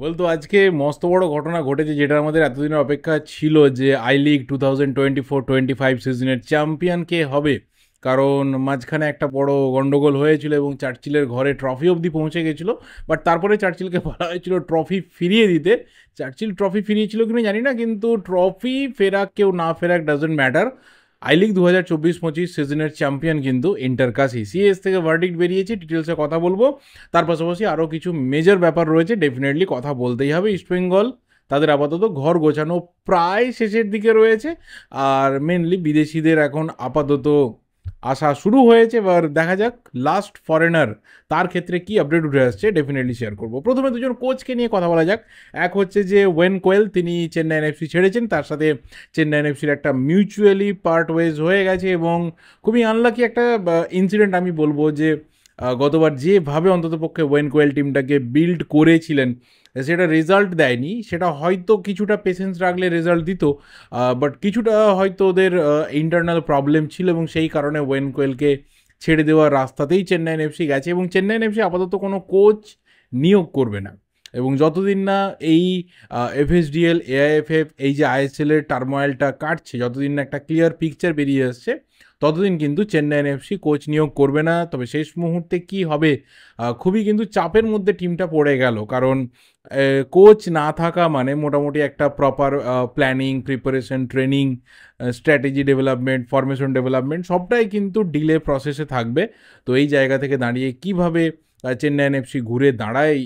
বলতো আজকে মস্ত বড় ঘটনা ঘটেছে, যেটা আমাদের এতদিনের অপেক্ষা ছিল যে আই লিগ 2024-25 সিজনের চ্যাম্পিয়ন কে হবে। কারণ মাঝখানে একটা বড় গন্ডগোল হয়েছিল এবং চার্চিলের ঘরে ট্রফি অবধি পৌঁছে গেছিল। বাট তারপরে চার্চিলকে বলা হয়েছিল ট্রফি ফিরিয়ে দিতে। চার্চিল ট্রফি ফিরিয়েছিল কিনা জানি না, কিন্তু ট্রফি ফেরাক কেউ না ফেরাক ডাজন্ট ম্যাটার। আই লিগ 2024-25 সিজনের চ্যাম্পিয়ন কিন্তু ইন্টারকাসি। সিএস থেকে ভার্ডিক্ট বেরিয়েছে, ডিটেলসে কথা বলবো। তার পাশাপাশি আরও কিছু মেজর ব্যাপার রয়েছে, ডেফিনেটলি কথা বলতেই হবে। ইস্টবেঙ্গল তাদের আপাতত ঘর গোছানো প্রায় শেষের দিকে রয়েছে। আর মেনলি বিদেশিদের এখন আপাতত আসা শুরু হয়েছে। এবার দেখা যাক লাস্ট ফরেনার তার ক্ষেত্রে কি আপডেট উঠে আসছে, ডেফিনেটলি শেয়ার করব। প্রথমে দুজন কোচকে নিয়ে কথা বলা যাক। এক হচ্ছে যে ওয়েন কোয়েল, তিনি চেন্নাই এনএফসি ছেড়েছেন। তার সাথে চেন্নাই এনএফসির একটা মিউচুয়ালি পার্ট ওয়েজ হয়ে গেছে এবং খুবই আনলাকি একটা ইনসিডেন্ট আমি বলবো। যে গতবার যেভাবে অন্ততপক্ষে ওয়েন কোয়েল টিমটাকে বিল্ড করেছিলেন, সেটা রেজাল্ট দেয়নি। সেটা হয়তো কিছুটা পেশেন্স রাখলে রেজাল্ট দিত, বাট কিছুটা হয়তো ওদের ইন্টারনাল প্রবলেম ছিল এবং সেই কারণে ওয়েন কোয়েলকে ছেড়ে দেওয়ার রাস্তাতেই চেন্নাই এনএফসি গেছে। এবং চেন্নাই এনএফসি আপাতত কোনো কোচ নিয়োগ করবে না। এবং যতদিন না এই এফএসডিএল, এআইএফএফ, এই যে আইএসএলের টার্মোয়েলটা কাটছে, যতদিন না একটা ক্লিয়ার পিকচার বেরিয়ে আসছে, ততদিন কিন্তু চেন্নাই এনএফসি কোচ নিয়োগ করবে না। তবে শেষ মুহূর্তে কি হবে, খুবই কিন্তু চাপের মধ্যে টিমটা পড়ে গেল। কারণ কোচ না থাকা মানে মোটামুটি একটা proper planning, preparation, training, strategy development, formation development সবটাই কিন্তু ডিলে প্রসেসে থাকবে। তো এই জায়গা থেকে দাঁড়িয়ে কিভাবে চেন্নাই এনএফসি ঘুরে দাঁড়ায়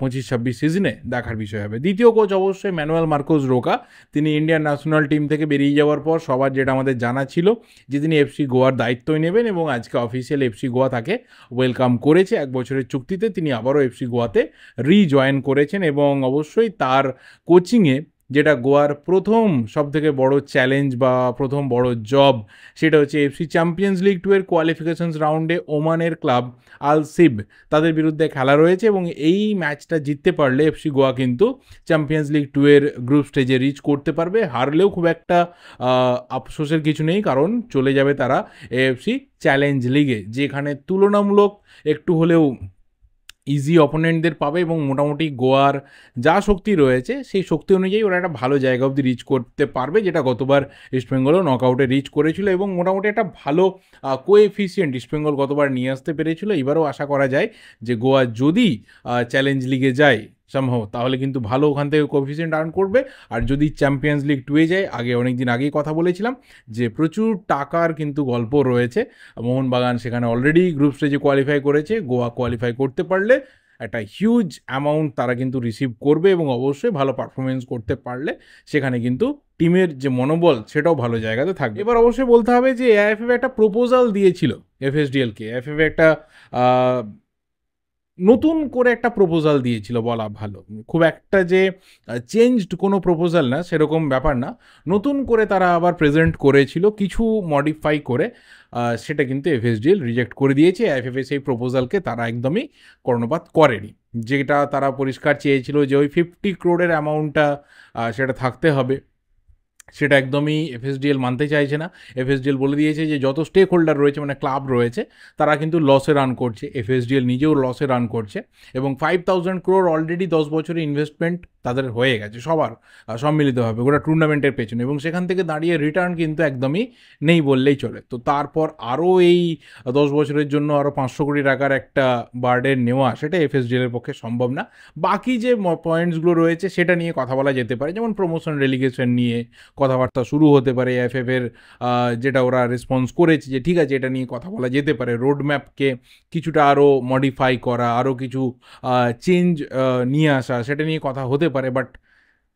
25-26 সিজনে, দেখার বিষয় হবে। দ্বিতীয় কোচ অবশ্যই ম্যানুয়েল মার্কোস রোকা। তিনি ইন্ডিয়ান ন্যাশনাল টিম থেকে বেরিয়ে যাওয়ার পর সবার যেটা আমাদের জানা ছিল যে তিনি এফসি গোয়ার দায়িত্বই নেবেন, এবং আজকে অফিসিয়াল এফসি গোয়া তাকে ওয়েলকাম করেছে। 1 বছরের চুক্তিতে তিনি আবারও এফসি গোয়াতে রিজয়েন করেছেন। এবং অবশ্যই তার কোচিংয়ে যেটা গোয়ার প্রথম সবথেকে বড় চ্যালেঞ্জ বা প্রথম বড় জব, সেটা হচ্ছে এফসি চ্যাম্পিয়ন্স লিগ 2 এর কোয়ালিফিকেশনস রাউন্ডে ওমানের ক্লাব আল সিব তাদের বিরুদ্ধে খেলা রয়েছে। এবং এই ম্যাচটা জিততে পারলে এফসি গোয়া কিন্তু চ্যাম্পিয়ন্স লিগ 2 এর গ্রুপ স্টেজে রিচ করতে পারবে। হারলেও খুব একটা আফসোসের কিছু নেই, কারণ চলে যাবে তারা এএফসি চ্যালেঞ্জ লিগে, যেখানে তুলনামূলক একটু হলেও ইজি অপোনেন্টদের পাবে। এবং মোটামুটি গোয়ার যা শক্তি রয়েছে সেই শক্তি অনুযায়ী ওরা একটা ভালো জায়গা অবধি রিচ করতে পারবে, যেটা গতবার ইস্টবেঙ্গলও নকআউটে রিচ করেছিল। এবং মোটামুটি একটা ভালো কোএফিসিয়েন্ট ইস্টবেঙ্গল গতবার নিয়ে আসতে পেরেছিল। এবারও আশা করা যায় যে গোয়া যদি চ্যালেঞ্জ লিগে যায় সম্ভব, তাহলে কিন্তু ভালো ওখান থেকে কোএফিসিয়েন্ট আর্ন করবে। আর যদি চ্যাম্পিয়ন্স লিগ 2-এ যায়, অনেক দিন আগেই কথা বলেছিলাম যে প্রচুর টাকার কিন্তু গল্প রয়েছে। মোহনবাগান সেখানে অলরেডি গ্রুপ স্টেজে কোয়ালিফাই করেছে, গোয়া কোয়ালিফাই করতে পারলে একটা হিউজ অ্যামাউন্ট তারা কিন্তু রিসিভ করবে। এবং অবশ্যই ভালো পারফরমেন্স করতে পারলে সেখানে কিন্তু টিমের যে মনোবল সেটাও ভালো জায়গাতে থাকবে। এবার অবশ্যই বলতে হবে যে এআইএফএফ একটা প্রপোজাল দিয়েছিল এফএসডিএলকে। এআইএফএফ একটা নতুন করে একটা প্রপোজাল দিয়েছিল বলা ভালো। খুব একটা যে চেঞ্জড কোনো প্রপোজাল না, সেরকম ব্যাপার না। নতুন করে তারা আবার প্রেজেন্ট করেছিল কিছু মডিফাই করে। সেটা কিন্তু এফএসডিএল রিজেক্ট করে দিয়েছে। এআইএফএফ সেই প্রপোজালকে তারা একদমই কর্ণপাত করেনি। যেটা তারা পরিষ্কার চেয়েছিল যে ওই 50 crore অ্যামাউন্টটা সেটা থাকতে হবে, সেটা একদমই এফএসডিএল মানতে চাইছে না। এফএসডিএল বলে দিয়েছে যে যত স্টেক হোল্ডার রয়েছে, মানে ক্লাব রয়েছে, তারা কিন্তু লসে রান করছে। এফএসডিএল নিজেও লসে রান করছে। এবং 5000 crore অলরেডি 10 বছরের ইনভেস্টমেন্ট তাদের হয়ে গেছে সবার সম্মিলিতভাবে গোটা টুর্নামেন্টের পেছনে। এবং সেখান থেকে দাঁড়িয়ে রিটার্ন কিন্তু একদমই নেই বললেই চলে। তো তারপর আরও এই 10 বছরের জন্য আরও 500 কোটি টাকার একটা বার্ডেন নেওয়া, সেটা এফএসডিএলের পক্ষে সম্ভব না। বাকি যে পয়েন্টসগুলো রয়েছে সেটা নিয়ে কথা বলা যেতে পারে, যেমন প্রমোশন, রেলিগেশন নিয়ে কথাবার্তা শুরু হতে পারে। এএফএফের যেটা ওরা রেসপন্স করেছে যে ঠিক আছে, এটা নিয়ে কথা বলা যেতে পারে। রোড ম্যাপকে কিছুটা আরও মডিফাই করা, আরও কিছু চেঞ্জ নিয়ে আসা, সেটা নিয়ে কথা হতে পারে। বাট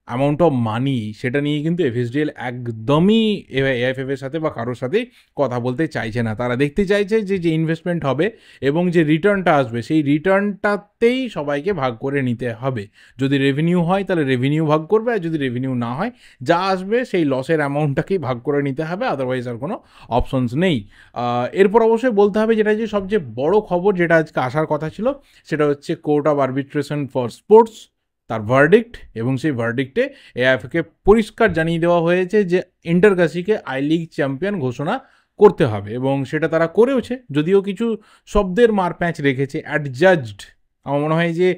অ্যামাউন্ট অফ মানি সেটা নিয়ে কিন্তু এফএসডিএল একদমই এআইএফএফের সাথে বা কারোর সাথেই কথা বলতে চাইছে না। তারা দেখতে চাইছে যে যে ইনভেস্টমেন্ট হবে এবং যে রিটার্নটা আসবে, সেই রিটার্নটাতেই সবাইকে ভাগ করে নিতে হবে। যদি রেভিনিউ হয় তাহলে রেভিনিউ ভাগ করবে, আর যদি রেভিনিউ না হয়, যা আসবে সেই লসের অ্যামাউন্টটাকেই ভাগ করে নিতে হবে। আদারওয়াইজ আর কোনো অপশনস নেই। এরপর অবশ্যই বলতে হবে যেটা যে সবচেয়ে বড় খবর, যেটা আজকে আসার কথা ছিল, সেটা হচ্ছে court of arbitration for sports তার ভার্ডিক্ট। এবং সেই ভার্ডিক্টে এআইএফকে পরিষ্কার জানিয়ে দেওয়া হয়েছে যে ইন্টারকাসিকে আই লিগ চ্যাম্পিয়ন ঘোষণা করতে হবে। এবং সেটা তারা করেওছে, যদিও কিছু শব্দের মারপ্যাঁচ রেখেছে। অ্যাডজাজড, আমার মনে হয় যে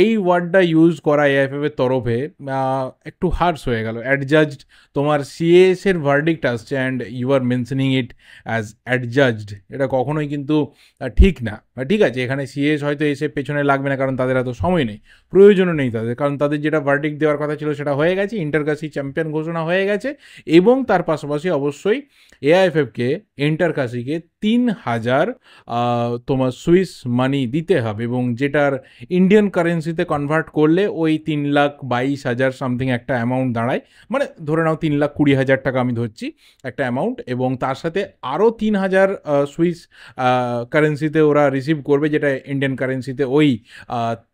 এই ওয়ার্ডটা ইউজ করা এআইএফএফ এর তরফে একটু হার্শ হয়ে গেল। অ্যাডজাজড, তোমার সিএস এর ভার্ডিক্ট আসছে and you are mentioning it as adjudged, এটা কখনোই কিন্তু ঠিক না। ঠিক আছে, এখানে সিএস হয়তো এসে পেছনে লাগবে না, কারণ তাদের এত সময় নেই, প্রয়োজনও নেই তাদের, কারণ তাদের যেটা ভার্ডিক্ট দেওয়ার কথা ছিল সেটা হয়ে গেছে, ইন্টারকাসি চ্যাম্পিয়ন ঘোষণা হয়ে গেছে। এবং তার পাশাপাশি অবশ্যই এআইএফএফকে ইন্টারকাসিকে 3,000 তোমার সুইস মানি দিতে হবে, এবং যেটার ইন্ডিয়ান কারেন্সিতে কনভার্ট করলে ওই 3,22,000 সামথিং একটা অ্যামাউন্ট দাঁড়ায়, মানে ধরে নাও 3,20,000 টাকা আমি ধরছি একটা অ্যামাউন্ট, এবং তার সাথে আরও 3,000 সুইস কারেন্সিতে ওরা রিসিভ করবে, যেটা ইন্ডিয়ান কারেন্সিতে ওই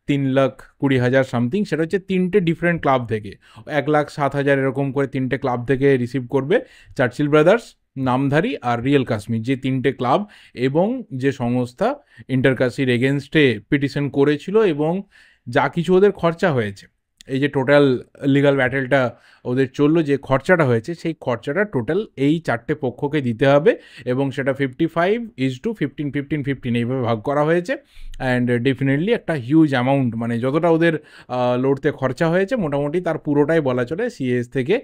3,20,000 সামথিং, সেটা হচ্ছে 3টে ডিফারেন্ট ক্লাব থেকে 1,07,000 এরকম করে 3টে ক্লাব থেকে রিসিভ করবে। চার্চিল ব্রাদার্স, নামধারী আর রিয়েল কাশ্মীর, যে 3টে ক্লাব এবং যে সংস্থা ইন্টারকাসির এগেনস্টে পিটিশন করেছিল, এবং যা কিছু ওদের খরচা হয়েছে, এই যে টোটাল লিগাল ব্যাটেলটা ওদের চললো, যে খরচাটা হয়েছে সেই খরচাটা টোটাল এই 4টে পক্ষকে দিতে হবে, এবং সেটা 55:15, এইভাবে ভাগ করা হয়েছে। অ্যান্ড ডেফিনেটলি একটা হিউজ অ্যামাউন্ট, মানে যতটা ওদের লড়তে খরচা হয়েছে মোটামুটি তার পুরোটাই বলা চলে সিএস থেকে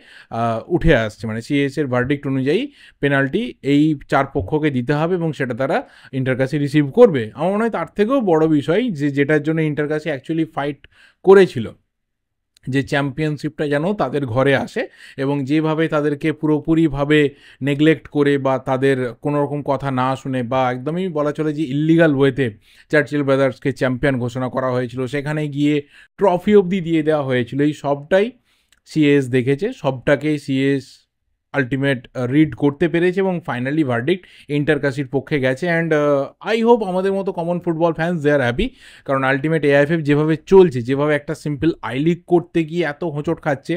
উঠে আসছে, মানে সিএস এর ভার্ডিক্ট অনুযায়ী পেনাল্টি এই 4 পক্ষকে দিতে হবে, এবং সেটা তারা ইন্টারকাসি রিসিভ করবে। আমার মনে হয় তার থেকেও বড় বিষয়, যেটার জন্য ইন্টারকাসি অ্যাকচুয়ালি ফাইট করেছিল, যে চ্যাম্পিয়নশিপটা যেন তাদের ঘরে আসে, এবং যেভাবে তাদেরকে পুরোপুরিভাবে নেগলেক্ট করে বা তাদের কোনো রকম কথা না শুনে, বা একদমই বলা চলে যে ইল্লিগাল ওয়েতে চার্চিল ব্রাদার্সকে চ্যাম্পিয়ন ঘোষণা করা হয়েছিল, সেখানে গিয়ে ট্রফি অবধি দিয়ে দেওয়া হয়েছিল, এই সবটাই সিএস দেখেছে, সবটাকেই সিএস আলটিমেট রিড করতে পেরেছে, এবং ফাইনালি ভার্ডিক্ট ইন্টারকাসির পক্ষে গেছে। অ্যান্ড আই হোপ আমাদের মতো কমন ফুটবল ফ্যান্স দে আর হ্যাপি, কারণ আলটিমেট এআইএফএফ যেভাবে চলছে, যেভাবে একটা সিম্পল আই লিগ করতে গিয়ে এত হোঁচট খাচ্ছে,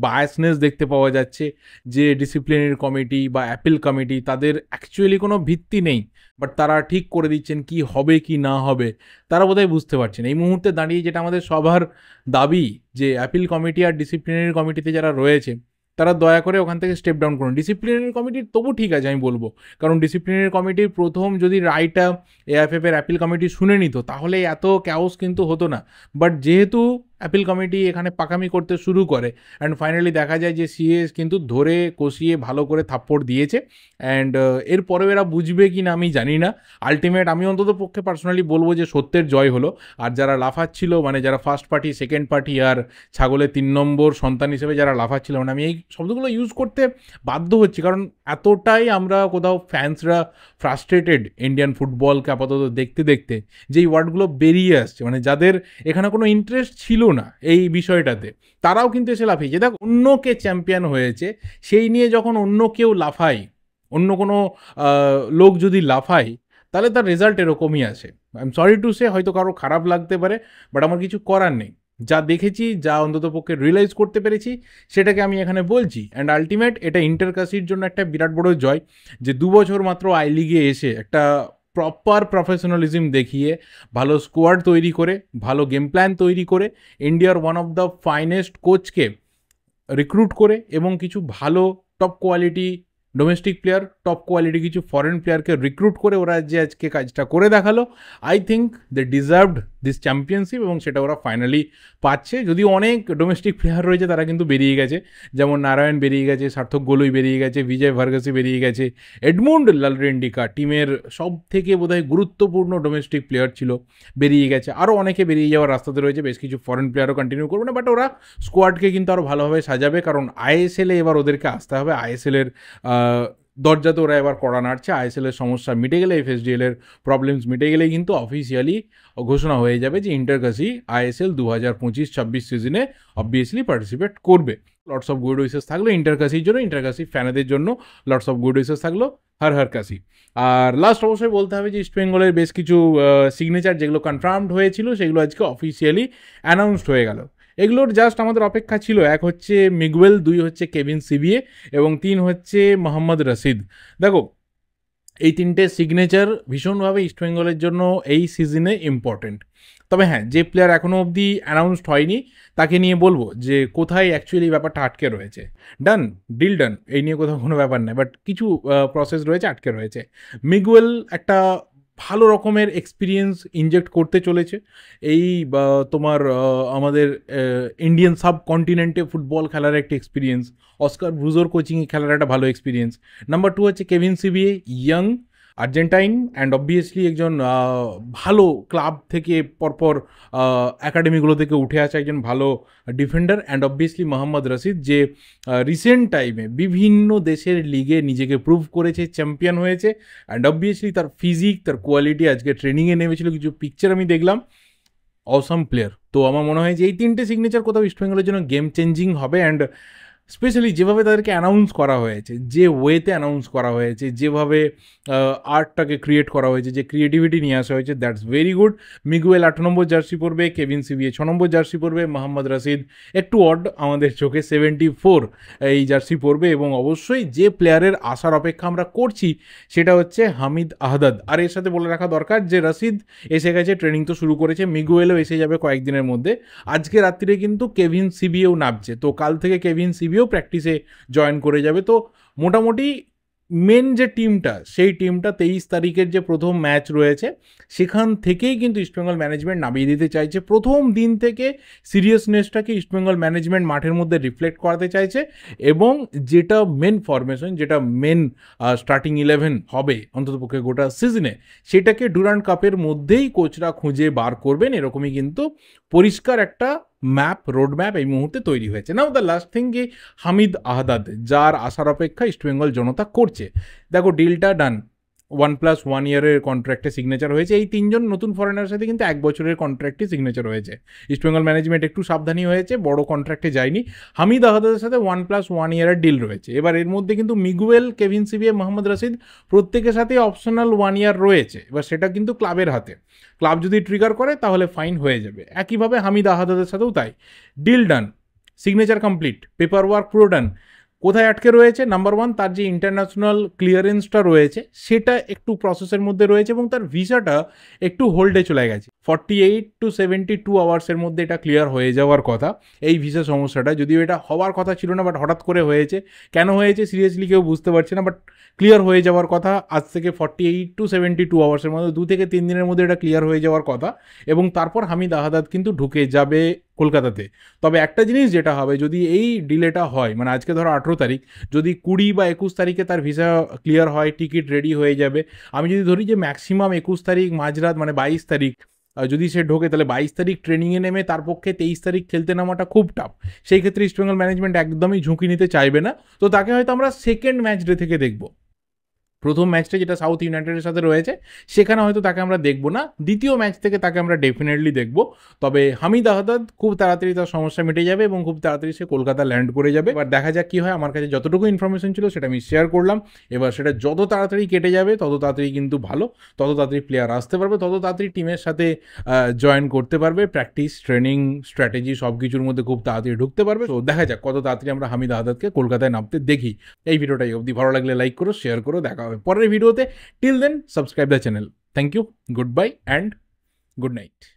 বায়াসনেস দেখতে পাওয়া যাচ্ছে, যে ডিসিপ্লিনারি কমিটি বা অ্যাপিল কমিটি তাদের অ্যাকচুয়ালি কোনো ভিত্তি নেই, বাট তারা ঠিক করে দিচ্ছেন কি হবে কি না হবে, তারা বোধহয় বুঝতে পারছেন। এই মুহূর্তে দাঁড়িয়ে যেটা আমাদের সবার দাবি, যে অ্যাপিল কমিটি আর ডিসিপ্লিনারি কমিটিতে যারা রয়েছে তারা দয়া করে ওখান থেকে স্টেপ ডাউন করুন। ডিসিপ্লিনারি কমিটির তবু ঠিক আছে আমি বলবো, কারণ ডিসিপ্লিনারি কমিটির প্রথম যদি রায়টা এআইএফএফ এর অ্যাপিল কমিটি শুনে নিত, তাহলে এত ক্যাওস কিন্তু হতো না। বাট যেহেতু অ্যাপিল কমিটি এখানে পাকামি করতে শুরু করে, অ্যান্ড ফাইনালি দেখা যায় যে সিএস কিন্তু ধরে কষিয়ে ভালো করে থাপ্পড় দিয়েছে, অ্যান্ড এরপরেও এরা বুঝবে কি না আমি জানি না। আলটিমেট আমি অন্তত পক্ষে পার্সোনালি বলবো যে সত্যের জয় হলো, আর যারা লাফাচ্ছিল, মানে যারা ফার্স্ট পার্টি, সেকেন্ড পার্টি আর ছাগলের 3 নম্বর সন্তান হিসেবে যারা লাফাচ্ছিল, মানে আমি এই শব্দগুলো ইউজ করতে বাধ্য হচ্ছি, কারণ এতটাই আমরা কোথাও ফ্যান্সরা ফ্রাস্ট্রেটেড ইন্ডিয়ান ফুটবলকে আপাতত দেখতে দেখতে, যেই ওয়ার্ডগুলো বেরিয়ে আসছে, মানে যাদের এখানে কোনো ইন্টারেস্ট ছিল না এই বিষয়টাতে, তারাও কিন্তু এসে লাফিয়েছে। দেখ, অন্য কে চ্যাম্পিয়ন হয়েছে সেই নিয়ে যখন অন্য কেউ লাফায়, অন্য কোনো লোক যদি লাফায়, তাহলে তার রেজাল্ট এরকমই আসে। I am sorry to say, হয়তো কারো খারাপ লাগতে পারে, বাট আমার কিছু করার নেই। যা দেখেছি, যা অন্তত পক্ষে রিয়েলাইজ করতে পেরেছি, সেটাকে আমি এখানে বলছি। অ্যান্ড আলটিমেট এটা ইন্টারকাসির জন্য একটা বিরাট বড় জয়, যে 2 বছর মাত্র আই লিগে এসে একটা প্রপার প্রফেশনালিজম দেখিয়ে, ভালো স্কোয়াড তৈরি করে, ভালো গেম প্ল্যান তৈরি করে, ইন্ডিয়ার ওয়ান অফ দ্য ফাইনেস্ট কোচকে রিক্রুট করে, এবং কিছু ভালো top quality domestic player, top quality কিছু ফরেন প্লেয়ারকে রিক্রুট করে ওরা যে আজকে কাজটা করে দেখালো, I think they deserved this championship, এবং সেটা ওরা ফাইনালি পাচ্ছে। যদিও অনেক ডোমেস্টিক প্লেয়ার রয়েছে তারা কিন্তু বেরিয়ে গেছে, যেমন নারায়ণ বেরিয়ে গেছে, সার্থক গোলই বেরিয়ে গেছে, বিজয় ভার্গাসি বেরিয়ে গেছে, এডমুন্ড লালরেন্ডিকা টিমের সব থেকে বোধহয় গুরুত্বপূর্ণ ডোমেস্টিক প্লেয়ার ছিল, বেরিয়ে গেছে। আরও অনেকে বেরিয়ে যাওয়ার রাস্তাতে রয়েছে, বেশ কিছু ফরেন প্লেয়ারও কন্টিনিউ করবে না, বাট ওরা স্কোয়াডকে কিন্তু আরও ভালোভাবে সাজাবে, কারণ আইএসএলে এবার ওদেরকে আসতে হবে। আইএসএলের দরজাতে ওরা এবার কড়া নাড়ছে। আইএসএলের সমস্যা মিটে গেলে, এফএসডিএল এর প্রবলেমস মিটে গেলেই কিন্তু অফিসিয়ালি ঘোষণা হয়ে যাবে যে ইন্টারকাসি আইএসএল 2025-26 সিজনে অবভিয়াসলি পার্টিসিপেট করবে। লটস অফ গুড উইসেস থাকলো ইন্টারকাসির জন্য, ইন্টারকাসি ফ্যানেদের জন্য লটস অফ গুড উইসেস থাকলো, হর হর কাশি। আর লাস্ট অবশ্যই বলতে হবে যে ইস্টবেঙ্গলের বেশ কিছু সিগনেচার যেগুলো কনফার্মড হয়েছিল, সেগুলো আজকে অফিসিয়ালি অ্যানাউন্সড হয়ে গেল। এগুলোর জাস্ট আমাদের অপেক্ষা ছিল, 1 হচ্ছে মিগুয়েল, 2 হচ্ছে কেভিন সিবিএ, এবং 3 হচ্ছে মোহাম্মদ রশিদ। দেখো, এই 3টে সিগনেচার ভীষণভাবে ইস্টবেঙ্গলের জন্য এই সিজনে ইম্পর্টেন্ট। তবে হ্যাঁ, যে প্লেয়ার এখনও অবধি অ্যানাউন্সড হয়নি তাকে নিয়ে বলবো যে কোথায় অ্যাকচুয়ালি ব্যাপারটা আটকে রয়েছে। ডান, ডিল ডান, এই নিয়ে কোথাও কোনো ব্যাপার নেই, বাট কিছু প্রসেস রয়েছে, আটকে রয়েছে। মিগুয়েল একটা ভালো রকমের এক্সপিরিয়েন্স ইনজেক্ট করতে চলেছে এই তোমার আমাদের ইন্ডিয়ান সাবকন্টিনেন্টে ফুটবল খেলার একটা এক্সপিরিয়েন্স, অস্কার ব্রুজোর কোচিংয়ে খেলার একটা ভালো এক্সপিরিয়েন্স। নাম্বার 2 হচ্ছে Kevin CBA, young Argentine and obviously একজন ভালো ক্লাব থেকে পরপর একাডেমিগুলো থেকে উঠে আসা একজন ভালো defender, and obviously Mohammad Rashid, যে রিসেন্ট টাইমে বিভিন্ন দেশের লিগে নিজেকে প্রুভ করেছে, চ্যাম্পিয়ন হয়েছে, অ্যান্ড অবভিয়াসলি তার ফিজিক, তার কোয়ালিটি, আজকে ট্রেনিংয়ে নেমেছিল, কিছু পিকচার আমি দেখলাম, অসম প্লেয়ার। তো আমার মনে হয় যে এই তিনটে সিগনেচার কোথাও ইস্টবেঙ্গলের জন্য গেম চেঞ্জিং হবে। অ্যান্ড স্পেশালি যেভাবে তাদেরকে অ্যানাউন্স করা হয়েছে, যে ওয়েতে অ্যানাউন্স করা হয়েছে, যেভাবে আর্টটাকে ক্রিয়েট করা হয়েছে, যে ক্রিয়েটিভিটি নিয়ে আসা হয়েছে, that's very good. Miguel 8 number jersey পরবে, কেভিন সিবিএ 6 নম্বর জার্সি পরবে, মোহাম্মদ রশিদ একটু অড আমাদের চোখে 74 এই জার্সি পরবে। এবং অবশ্যই যে প্লেয়ারের আসার অপেক্ষা আমরা করছি সেটা হচ্ছে হামিদ আহদাদ। আর এর সাথে বলে রাখা দরকার যে রশিদ এসে গেছে, ট্রেনিং তো শুরু করেছে, মিগুয়েলও এসে যাবে কয়েকদিনের মধ্যে। আজকে রাত্রিরে কিন্তু কেভিন সিবিএও নামছে, তো কাল থেকে কেভিন সিবিএও প্র্যাকটিসে জয়েন করে যাবে। তো মোটামুটি মেন যে টিমটা, সেই টিমটা 23 তারিখের যে প্রথম ম্যাচ রয়েছে সেখান থেকেই কিন্তু ইস্টবেঙ্গল ম্যানেজমেন্ট নামিয়ে দিতে চাইছে। প্রথম দিন থেকে সিরিয়াসনেসটাকে ইস্টবেঙ্গল ম্যানেজমেন্ট মাঠের মধ্যে রিফ্লেক্ট করাতে চাইছে, এবং যেটা মেন ফরমেশন, যেটা মেন স্টার্টিং 11 হবে অন্ততপক্ষে গোটা সিজনে, সেটাকে ডুরান্ড কাপের মধ্যেই কোচরা খুঁজে বার করবেন, এরকমই কিন্তু পরিষ্কার একটা ম্যাপ, রোড ম্যাপ এই মুহূর্তে তৈরি হয়েছে। নাও দ্য লাস্ট থিং কি হামিদ আহদাদ, যার আসার অপেক্ষা ইস্টবেঙ্গল জনতা করছে। দেখো ডিলটা ডান, 1+1 ইয়ারের কন্ট্রাক্টে সিগনেচার হয়েছে। এই তিনজন নতুন ফরেনারের সাথে কিন্তু 1 বছরের কন্ট্রাক্টে সিগনেচার হয়েছে। ইস্টবেঙ্গল ম্যানেজমেন্ট একটু সাবধানী হয়েছে, বড় কন্ট্রাক্টে যায়নি। হামিদ আহদাদের সাথে 1+1 ইয়ারের ডিল রয়েছে। এবার এর মধ্যে কিন্তু Miguel, Kevin CBA, Mohammad Rashid প্রত্যেকের সাথে অপশনাল 1 ইয়ার রয়েছে। এবার সেটা কিন্তু ক্লাবের হাতে, ক্লাব যদি ট্রিগার করে তাহলে ফাইন হয়ে যাবে। একইভাবে হামিদ আহদাদের সাথেও তাই। Deal done, signature complete, paper work পুরো ডান। কোথায় আটকে রয়েছে? নাম্বার 1, তার যে ইন্টারন্যাশনাল ক্লিয়ারেন্সটা রয়েছে সেটা একটু প্রসেসের মধ্যে রয়েছে, এবং তার ভিসাটা একটু হোল্ডে চলে গেছে। 48 to 72 আওয়ার্সের মধ্যে এটা ক্লিয়ার হয়ে যাওয়ার কথা, এই ভিসা সমস্যাটা। যদিও এটা হওয়ার কথা ছিল না, বাট হঠাৎ করে হয়েছে। কেন হয়েছে সিরিয়াসলি কেউ বুঝতে পারছে না, বাট ক্লিয়ার হয়ে যাওয়ার কথা আজ থেকে 48 to 72 আওয়ার্সের মধ্যে, 2 থেকে 3 দিনের মধ্যে এটা ক্লিয়ার হয়ে যাওয়ার কথা। এবং তারপর হামিদ আহদাদ কিন্তু ঢুকে যাবে কলকাতাতে। তবে একটা জিনিস যেটা হবে, যদি এই ডিলেটা হয়, মানে আজকে ধরো 18 তারিখ, যদি 20 বা 21 তারিখে তার ভিসা ক্লিয়ার হয়, টিকিট রেডি হয়ে যাবে, আমি যদি ধরি যে ম্যাক্সিমাম 21 তারিখ মাঝরাত, মানে 22 তারিখ যদি সে ঢোকে, তাহলে 22 তারিখ ট্রেনিংয়ে নেমে তার পক্ষে 23 তারিখ খেলতে নামাটা খুব টাফ। সেই ক্ষেত্রে ইস্টবেঙ্গল ম্যানেজমেন্ট একদমই ঝুঁকি নিতে চাইবে না। তো তাকে হয়তো আমরা সেকেন্ড ম্যাচ ডে থেকে দেখবো। প্রথম ম্যাচটা যেটা সাউথ ইউনাইটেডের সাথে রয়েছে সেখানে হয়তো তাকে আমরা দেখবো না, দ্বিতীয় ম্যাচ থেকে তাকে আমরা ডেফিনেটলি দেখবো। তবে হামিদ আহদাদ খুব তাড়াতাড়ি তার সমস্যা মিটে যাবে এবং খুব তাড়াতাড়ি সে কলকাতা ল্যান্ড করে যাবে। এবার দেখা যাক কী হয়। আমার কাছে যতটুকু ইনফরমেশন ছিল সেটা আমি শেয়ার করলাম। এবার সেটা যত তাড়াতাড়ি কেটে যাবে তত তাড়াতাড়ি কিন্তু ভালো, তত তাড়াতাড়ি প্লেয়ার আসতে পারবে, তত তাড়াতাড়ি টিমের সাথে জয়েন করতে পারবে, প্র্যাকটিস, ট্রেনিং, স্ট্র্যাটেজি সব কিছুর মধ্যে খুব তাড়াতাড়ি ঢুকতে পারবে। তো দেখা যাক কত তাড়াতাড়ি আমরা হামিদ আহদাদকে কলকাতায় নামতে দেখি। এই ভিডিওটাই অবধি, ভালো লাগলে লাইক করো, শেয়ার করো, দেখা হবে পরের ভিডিওতে। Till then, subscribe the channel. Thank you, goodbye and good night.